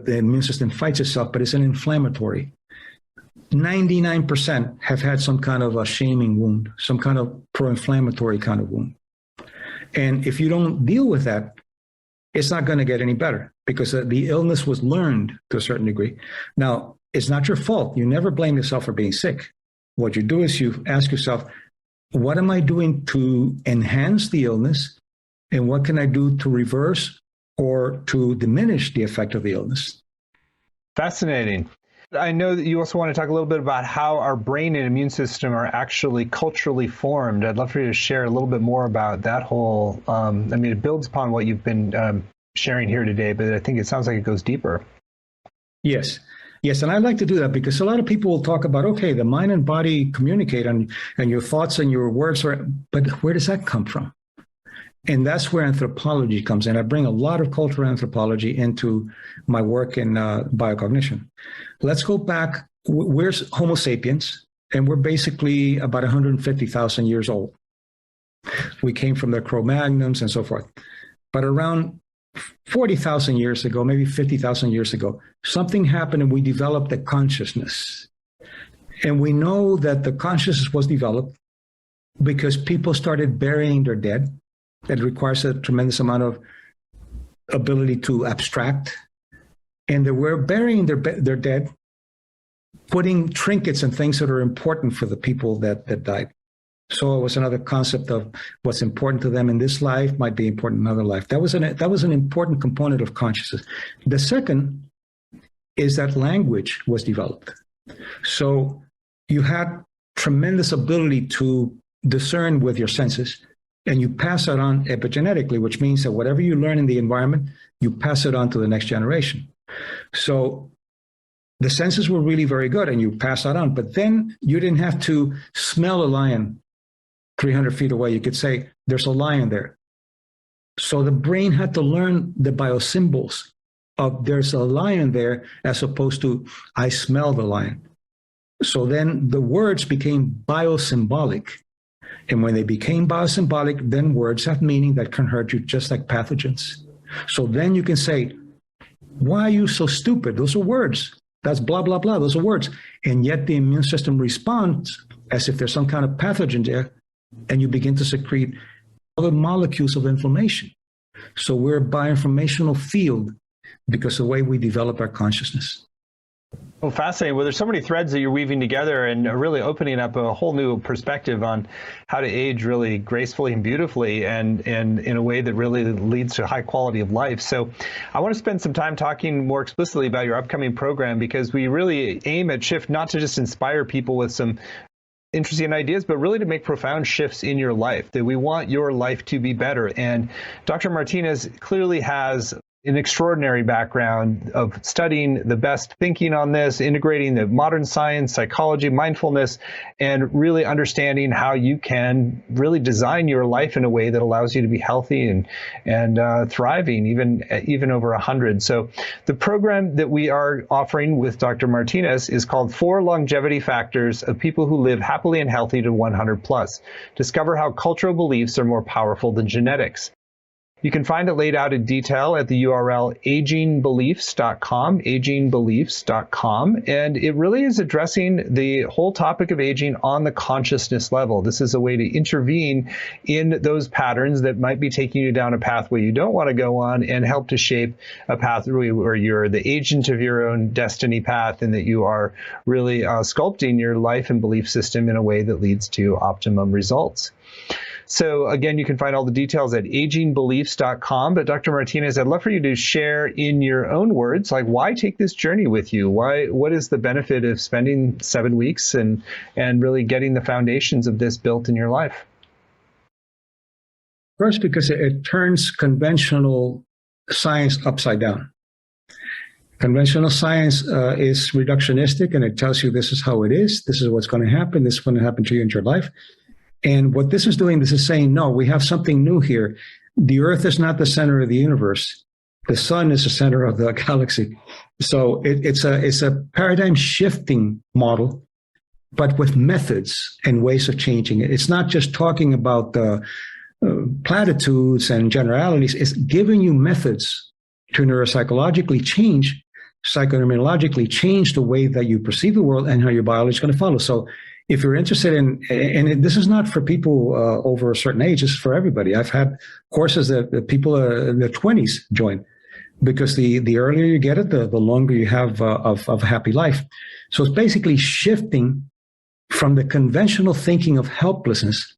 the immune system fights itself, but it's an inflammatory. 99% have had some kind of a shaming wound, some kind of pro-inflammatory kind of wound. And if you don't deal with that, it's not going to get any better because the illness was learned to a certain degree. Now, it's not your fault. You never blame yourself for being sick. What you do is you ask yourself, what am I doing to enhance the illness? And what can I do to reverse or to diminish the effect of the illness? Fascinating. I know that you also want to talk a little bit about how our brain and immune system are actually culturally formed. I'd love for you to share a little bit more about that whole, it builds upon what you've been sharing here today, but I think it sounds like it goes deeper. Yes. Yes, and I like to do that because a lot of people will talk about, okay, the mind and body communicate and your thoughts and your words, but where does that come from? And that's where anthropology comes in. I bring a lot of cultural anthropology into my work in biocognition. Let's go back. We're Homo sapiens, and we're basically about 150,000 years old. We came from the Cro-Magnons and so forth. But around 40,000 years ago, maybe 50,000 years ago, something happened and we developed a consciousness. And we know that the consciousness was developed because people started burying their dead. That requires a tremendous amount of ability to abstract. And they were burying their dead, putting trinkets and things that are important for the people that died. So it was another concept of what's important to them in this life might be important in another life. That was an important component of consciousness. The second is that language was developed. So you had tremendous ability to discern with your senses. And you pass that on epigenetically, which means that whatever you learn in the environment, you pass it on to the next generation. So the senses were really very good and you pass that on. But then you didn't have to smell a lion 300 feet away. You could say, there's a lion there. So the brain had to learn the biosymbols of there's a lion there as opposed to I smell the lion. So then the words became biosymbolic. And when they became biosymbolic, then words have meaning that can hurt you just like pathogens. So then you can say, why are you so stupid? Those are words. That's blah, blah, blah. Those are words. And yet the immune system responds as if there's some kind of pathogen there, and you begin to secrete other molecules of inflammation. So we're a bioinformational field because of the way we develop our consciousness. Well, fascinating. Well, there's so many threads that you're weaving together and really opening up a whole new perspective on how to age really gracefully and beautifully and in a way that really leads to a high quality of life. So I want to spend some time talking more explicitly about your upcoming program because we really aim at Shift not to just inspire people with some interesting ideas, but really to make profound shifts in your life, that we want your life to be better. And Dr. Martinez clearly has an extraordinary background of studying the best thinking on this, integrating the modern science, psychology, mindfulness, and really understanding how you can really design your life in a way that allows you to be healthy and thriving, even over 100. So the program that we are offering with Dr. Martinez is called 4 Longevity Factors of People Who Live Happily and Healthy to 100 Plus. Discover how cultural beliefs are more powerful than genetics. You can find it laid out in detail at the URL agingbeliefs.com, agingbeliefs.com, and it really is addressing the whole topic of aging on the consciousness level. This is a way to intervene in those patterns that might be taking you down a pathway you don't want to go on and help to shape a pathway where you're the agent of your own destiny path and that you are really sculpting your life and belief system in a way that leads to optimum results. So again, you can find all the details at agingbeliefs.com. But Dr. Martinez, I'd love for you to share in your own words, like why take this journey with you? What is the benefit of spending 7 weeks and really getting the foundations of this built in your life? First, because it turns conventional science upside down. Conventional science is reductionistic, and it tells you this is how it is. This is what's going to happen. This is going to happen to you in your life. And what this is doing, this is saying, no, we have something new here. The Earth is not the center of the universe. The sun is the center of the galaxy. So it's a paradigm shifting model, but with methods and ways of changing it. It's not just talking about the platitudes and generalities. It's giving you methods to neuropsychologically change, psychoneurologically change the way that you perceive the world and how your biology is going to follow. So If you're interested in, and this is not for people over a certain age, it's for everybody. I've had courses that people in their 20s join, because the earlier you get it, the longer you have of a happy life. So it's basically shifting from the conventional thinking of helplessness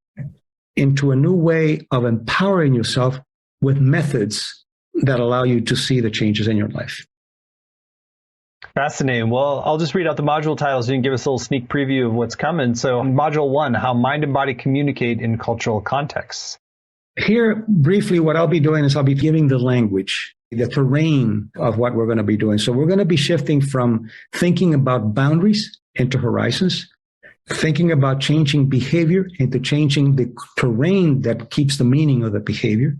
into a new way of empowering yourself with methods that allow you to see the changes in your life. Fascinating. Well, I'll just read out the module titles so you can give us a little sneak preview of what's coming. So module 1, how mind and body communicate in cultural contexts. Here, briefly, what I'll be doing is I'll be giving the language, the terrain of what we're going to be doing. So we're going to be shifting from thinking about boundaries into horizons, thinking about changing behavior into changing the terrain that keeps the meaning of the behavior,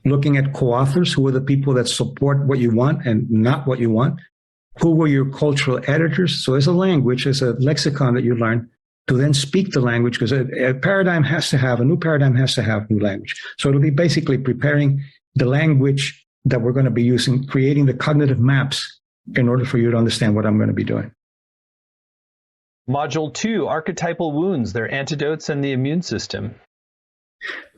looking at co-authors, who are the people that support what you want and not what you want. Who were your cultural editors? So as a language, as a lexicon that you learn to then speak the language, because a new paradigm has to have new language. So it'll be basically preparing the language that we're going to be using, creating the cognitive maps in order for you to understand what I'm going to be doing. Module 2, archetypal wounds, their antidotes and the immune system.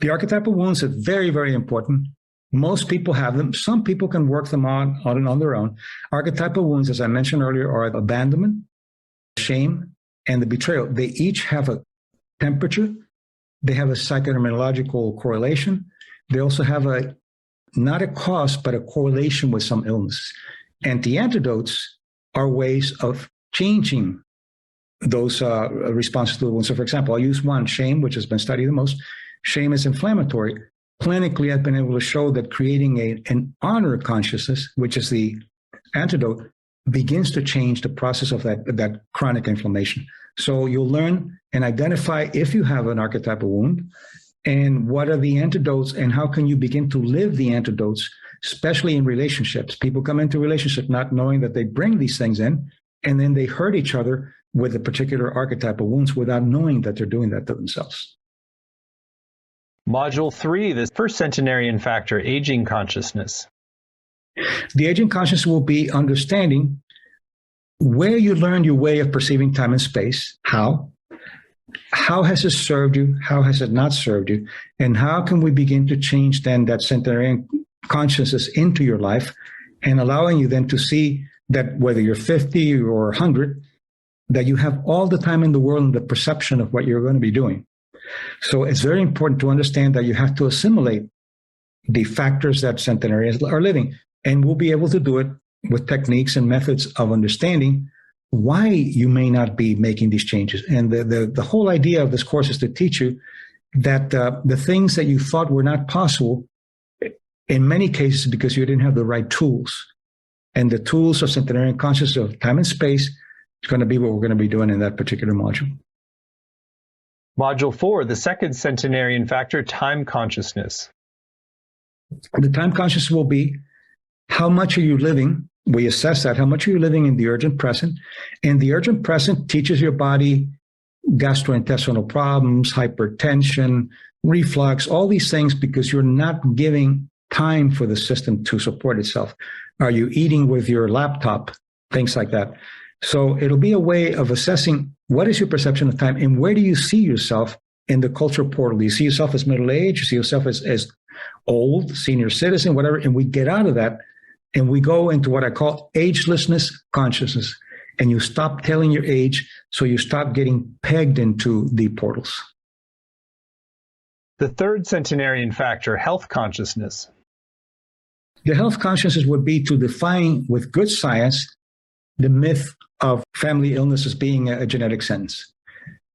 The archetypal wounds are very, very important. Most people have them. Some people can work them on their own. Archetypal wounds, as I mentioned earlier, are abandonment, shame, and the betrayal. They each have a temperature. They have a psychoneurological correlation. They also have not a cause, but a correlation with some illness. And the antidotes are ways of changing those responses to the wounds. So, for example, I'll use one, shame, which has been studied the most. Shame is inflammatory. Clinically, I've been able to show that creating an honor consciousness, which is the antidote, begins to change the process of that chronic inflammation. So you'll learn and identify if you have an archetypal wound, and what are the antidotes, and how can you begin to live the antidotes, especially in relationships. People come into relationships not knowing that they bring these things in, and then they hurt each other with a particular archetypal wounds without knowing that they're doing that to themselves. Module 3, the first centenarian factor, aging consciousness. The aging consciousness will be understanding where you learned your way of perceiving time and space, how has it served you, how has it not served you, and how can we begin to change then that centenarian consciousness into your life, and allowing you then to see that whether you're 50 or 100, that you have all the time in the world and the perception of what you're going to be doing. So it's very important to understand that you have to assimilate the factors that centenarians are living. And we'll be able to do it with techniques and methods of understanding why you may not be making these changes. And the whole idea of this course is to teach you that the things that you thought were not possible, in many cases, because you didn't have the right tools. And the tools of centenarian consciousness of time and space is going to be what we're going to be doing in that particular module. Module 4, the second centenarian factor, time consciousness. The time consciousness will be, how much are you living? We assess that. How much are you living in the urgent present? And the urgent present teaches your body gastrointestinal problems, hypertension, reflux, all these things, because you're not giving time for the system to support itself. Are you eating with your laptop? Things like that. So it'll be a way of assessing what is your perception of time and where do you see yourself in the cultural portal. Do you see yourself as middle-aged? You see yourself as old, senior citizen, whatever, and we get out of that and we go into what I call agelessness consciousness, and you stop telling your age, so you stop getting pegged into the portals. The third centenarian factor, health consciousness. The health consciousness would be to define with good science the myth of family illness as being a genetic sentence.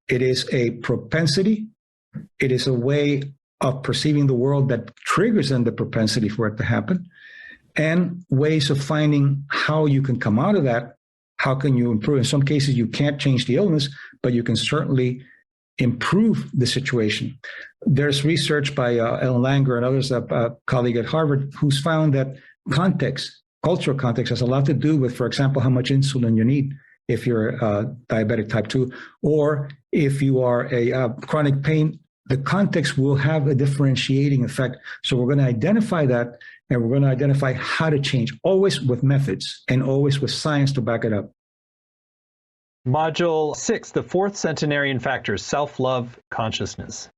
It is a propensity. It is a way of perceiving the world that triggers in the propensity for it to happen, and ways of finding how you can come out of that. How can you improve? In some cases, you can't change the illness, but you can certainly improve the situation. There's research by Ellen Langer and others, a colleague at Harvard, who's found that context, cultural context, has a lot to do with, for example, how much insulin you need if you're diabetic type 2, or if you are a chronic pain. The context will have a differentiating effect. So we're going to identify that, and we're going to identify how to change, always with methods and always with science to back it up. Module 6, the fourth centenarian factor, self-love consciousness.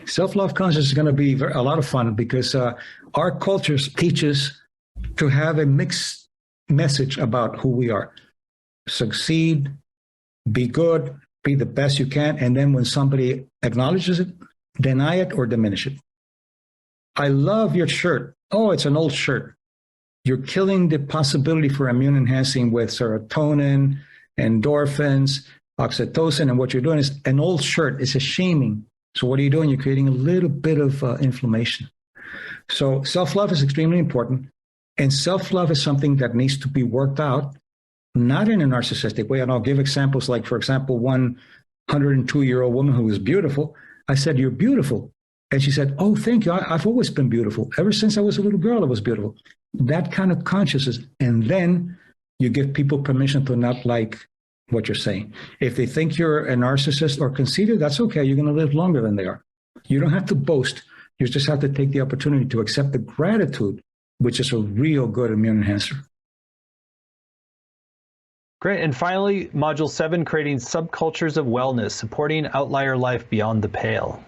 Self-love consciousness is going to be a lot of fun because our culture teaches to have a mixed message about who we are. Succeed, be good, be the best you can, and then when somebody acknowledges it, deny it or diminish it. I love your shirt. Oh, it's an old shirt. You're killing the possibility for immune enhancing with serotonin, endorphins, oxytocin, and what you're doing is an old shirt. It's a shaming. So what are you doing? You're creating a little bit of inflammation. So self-love is extremely important. And self-love is something that needs to be worked out, not in a narcissistic way. And I'll give examples like, for example, one 102-year-old woman who was beautiful. I said, "You're beautiful." And she said, "Oh, thank you. I've always been beautiful. Ever since I was a little girl, I was beautiful." That kind of consciousness. And then you give people permission to not like what you're saying. If they think you're a narcissist or conceited, that's okay. You're going to live longer than they are. You don't have to boast. You just have to take the opportunity to accept the gratitude, which is a real good immune enhancer. Great. And finally, Module 7, creating subcultures of wellness, supporting outlier life beyond the pale.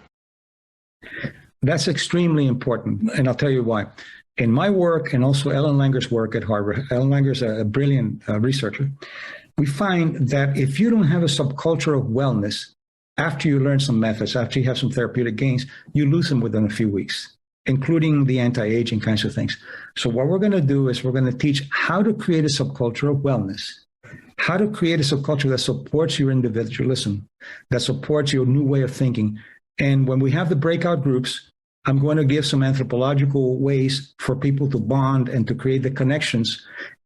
That's extremely important. And I'll tell you why. In my work and also Ellen Langer's work at Harvard, Ellen Langer's a brilliant researcher, we find that if you don't have a subculture of wellness, after you learn some methods, after you have some therapeutic gains, you lose them within a few weeks, including the anti-aging kinds of things. So what we're going to do is we're going to teach how to create a subculture of wellness, how to create a subculture that supports your individualism, that supports your new way of thinking. And when we have the breakout groups, I'm going to give some anthropological ways for people to bond and to create the connections.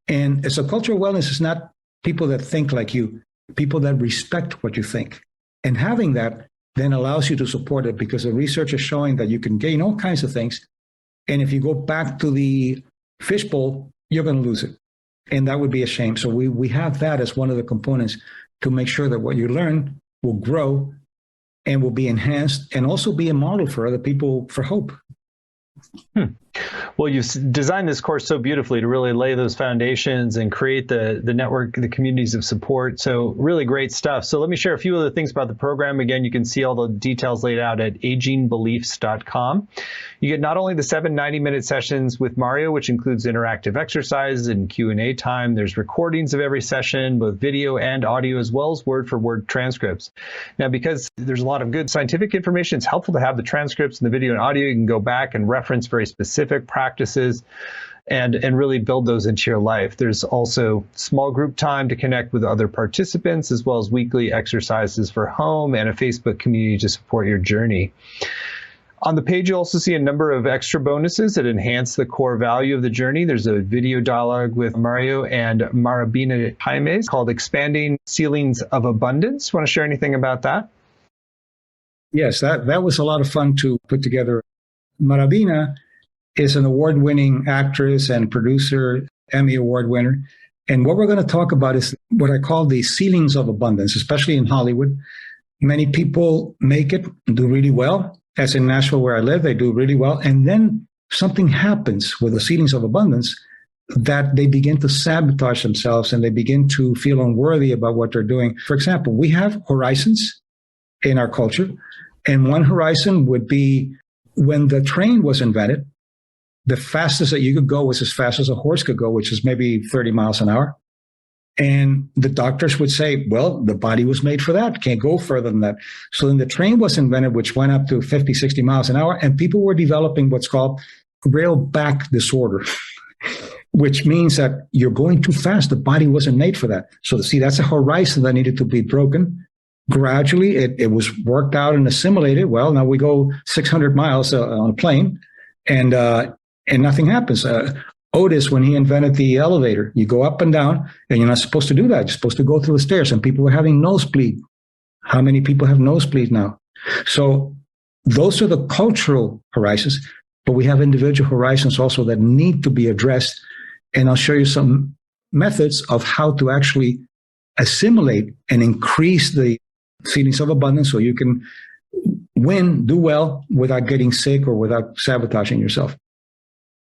And a subculture of wellness is not people that think like you, people that respect what you think. And having that then allows you to support it because the research is showing that you can gain all kinds of things. And if you go back to the fishbowl, you're going to lose it. And that would be a shame. So we have that as one of the components to make sure that what you learn will grow and will be enhanced and also be a model for other people for hope. Well, you've designed this course so beautifully to really lay those foundations and create the network, the communities of support. So really great stuff. So let me share a few other things about the program. Again, you can see all the details laid out at agingbeliefs.com. You get not only the 7 90-minute sessions with Mario, which includes interactive exercises and Q&A time. There's recordings of every session, both video and audio, as well as word-for-word transcripts. Now, because there's a lot of good scientific information, it's helpful to have the transcripts and the video and audio. You can go back and reference very specific practices and really build those into your life. There's also small group time to connect with other participants, as well as weekly exercises for home and a Facebook community to support your journey. On the page, you'll also see a number of extra bonuses that enhance the core value of the journey. There's a video dialogue with Mario and Marabina Jaimes called Expanding Ceilings of Abundance. Want to share anything about that? Yes, that was a lot of fun to put together. Marabina is an award-winning actress and producer, Emmy Award winner. And what we're going to talk about is what I call the ceilings of abundance, especially in Hollywood. Many people make it, do really well. As in Nashville, where I live, they do really well. And then something happens with the ceilings of abundance that they begin to sabotage themselves and they begin to feel unworthy about what they're doing. For example, we have horizons in our culture. And one horizon would be when the train was invented, the fastest that you could go was as fast as a horse could go, which is maybe 30 miles an hour. And the doctors would say, well, the body was made for that. Can't go further than that. So then the train was invented, which went up to 50, 60 miles an hour. And people were developing what's called rail back disorder, which means that you're going too fast. The body wasn't made for that. So see, that's a horizon that needed to be broken. Gradually, it was worked out and assimilated. Well, now we go 600 miles on a plane and nothing happens. Otis, when he invented the elevator, you go up and down, and you're not supposed to do that. You're supposed to go through the stairs, and people were having nosebleed. How many people have nosebleed now? So those are the cultural horizons, but we have individual horizons also that need to be addressed. And I'll show you some methods of how to actually assimilate and increase the ceilings of abundance so you can do well without getting sick or without sabotaging yourself.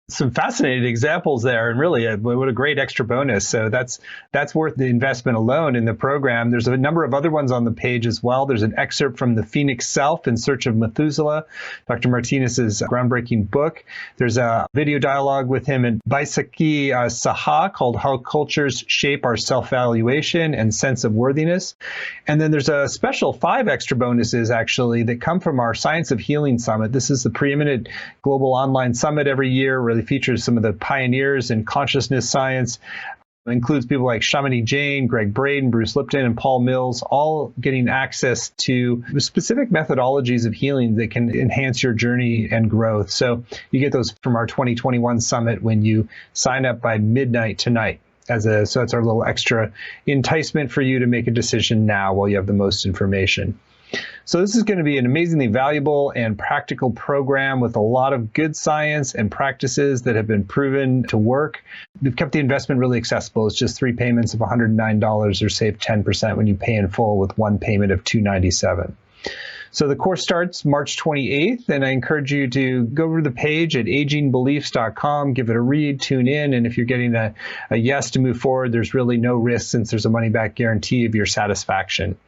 Some fascinating examples there, and really what a great extra bonus. So that's worth the investment alone in the program. There's a number of other ones on the page as well. There's an excerpt from The Phoenix Self in Search of Methuselah, Dr. Martinez's groundbreaking book. There's a video dialogue with him in Baisakhi Saha called How Cultures Shape Our Self-Valuation and Sense of Worthiness. And then there's a special 5 extra bonuses actually that come from our Science of Healing Summit. This is the preeminent global online summit every year, really features some of the pioneers in consciousness science. It includes people like Shamini Jain, Greg Braden, Bruce Lipton, and Paul Mills, all getting access to specific methodologies of healing that can enhance your journey and growth. So you get those from our 2021 summit when you sign up by midnight tonight. So it's our little extra enticement for you to make a decision now while you have the most information. So this is going to be an amazingly valuable and practical program with a lot of good science and practices that have been proven to work. We've kept the investment really accessible. It's just 3 payments of $109 or save 10% when you pay in full with 1 payment of $297. So the course starts March 28th, and I encourage you to go over to the page at agingbeliefs.com, give it a read, tune in, and if you're getting a yes to move forward, there's really no risk since there's a money-back guarantee of your satisfaction.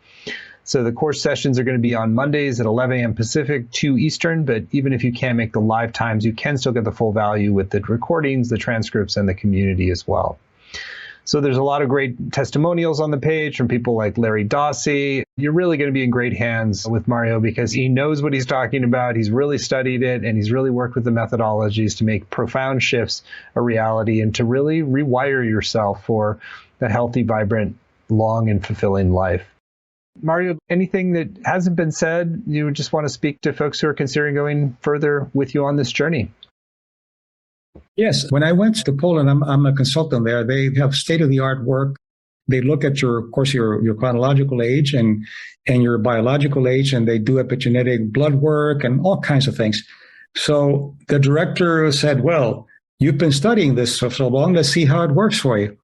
So the course sessions are going to be on Mondays at 11 a.m. Pacific, 2 Eastern, but even if you can't make the live times, you can still get the full value with the recordings, the transcripts, and the community as well. So there's a lot of great testimonials on the page from people like Larry Dawsey. You're really going to be in great hands with Mario because he knows what he's talking about. He's really studied it, and he's really worked with the methodologies to make profound shifts a reality and to really rewire yourself for a healthy, vibrant, long, and fulfilling life. Mario, anything that hasn't been said, you just want to speak to folks who are considering going further with you on this journey? Yes. When I went to Poland, I'm a consultant there. They have state-of-the-art work. They look at your chronological age and your biological age, and they do epigenetic blood work and all kinds of things. So the director said, well, you've been studying this for so long. Let's see how it works for you.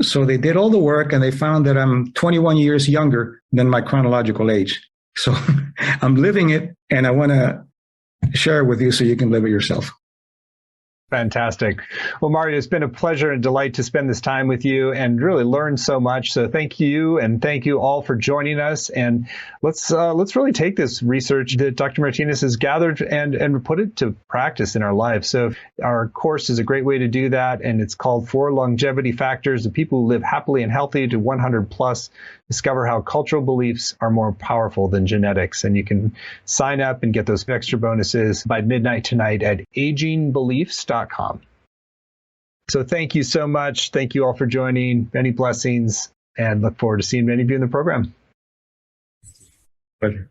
So they did all the work, and they found that I'm 21 years younger than my chronological age. So I'm living it, and I want to share it with you so you can live it yourself. Fantastic. Well, Mario, it's been a pleasure and delight to spend this time with you and really learn so much. So thank you, and thank you all for joining us. And let's really take this research that Dr. Martinez has gathered and put it to practice in our lives. So our course is a great way to do that, and it's called 4 Longevity Factors of People Who Live Happily and Healthy to 100 Plus. Discover how cultural beliefs are more powerful than genetics. And you can sign up and get those extra bonuses by midnight tonight at agingbeliefs.com. So thank you so much. Thank you all for joining. Many blessings, and look forward to seeing many of you in the program. Pleasure.